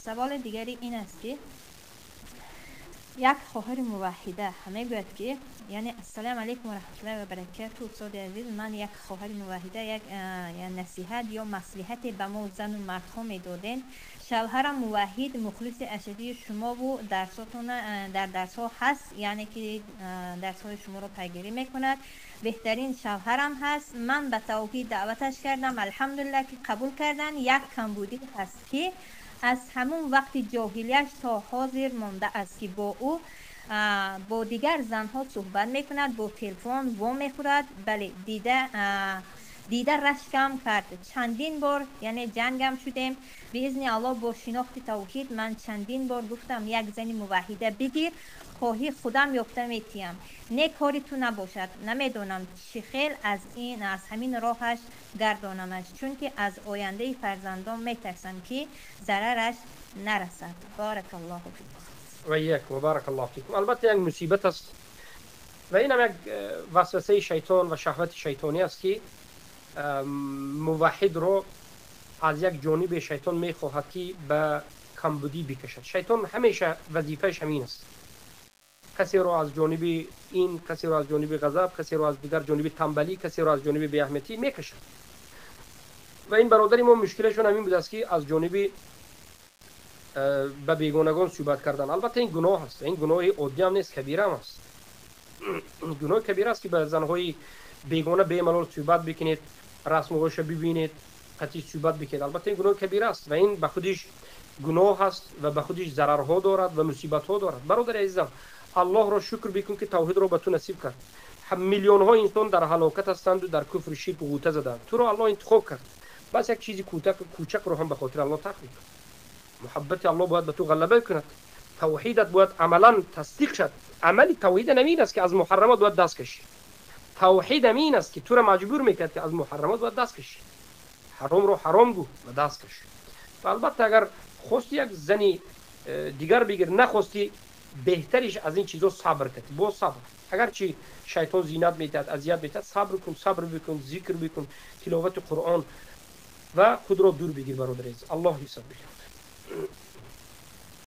سوال دیگری این است که یک خواهر موحده همه گوید که یعنی السلام علیکم و رحمت الله و برکاته. استاد عزیز، من یک خواهر موحده یک نصیحت یا مصلحت به ما زن و مرد ها میدادین. شوهرم موحد مخلص اشدی شما و درساتون در درس ها هست، یعنی که درس های شما رو پیگیری میکند. بهترین شوهرم هست. من به توحید دعوتش کردم، الحمدلله که قبول کردن. یک کمبودی هست که از همون وقت جاهلیش تا حاضر مانده است که با او با دیگر زنها صحبت میکند، با تلفن وام میخورد. بله، دیده رشکم کرد. چندین بار یعنی جنگم شدیم. به اذن الله با شناخت توحید من چندین بار گفتم یک زن موحده بگیر، خواهی خودم یافته میتیم، نه کاری تو نباشد. نمیدونم چی خیل از همین راهش گردانمش، چون که از آینده فرزندان میترسم که ضررش نرسد. بارک الله فیکم. و یک و بارک الله فیکم. البته یک مصیبت است و این هم یک وسوسه شیطان و شهوت شیطانی است که موحد رو از یک جانب شیطان میخواهد که به کمبودی بکشد. شیطان همیشه وظیفهش همین است، کسی رو از جانب این، کسی رو از جانب غضب، کسی رو از دیگر جانب تنبلی، کسی رو از جانب بی‌اهمیتی میکشد. و این برادری ما مشکلشون همین بود است که از جانب به بیگانگان صحبت کردن. البته این گناه است، این گناه عادی هم نیست، کبیره هم است. گناه کبیره است که به زنهای بیگانه به ملال صحبت بکنید، رسم و روش ببینید، قطعی صحبت بکنید. البته این گناه کبیره است و این به خودش گناه است و به خودش ضررها دارد و مصیبت ها دارد. برادر عزیزم، الله را شکر بکن که توحید را به تو نصیب کرد. میلیون ها انسان در هلاکت هستند و در کفر شرک و غوطه زدند. تو را الله انتخاب کرد، بس یک چیزی کوچک رو هم به خاطر الله ترک کن. محبت الله باید به تو غلبه کند. توحیدت باید عملا تصدیق شد. عمل توحید نمین است که از محرمات باید دست کشی. توحید امین است که تو را مجبور میکرد که از محرمات باید دست کشی، حرام رو حرام گو و دست کش. و البته اگر خواستی یک زنی دیگر بگیر، نخواستی بهترش از این چیزا صبر کنی. با صبر، اگرچه شیطان زینت میدهد، اذیت میدهد، صبر کن، صبر بکن، ذکر بکن، تلاوت قرآن و خود را دور بگیر برادر عزیز. الله یصبر.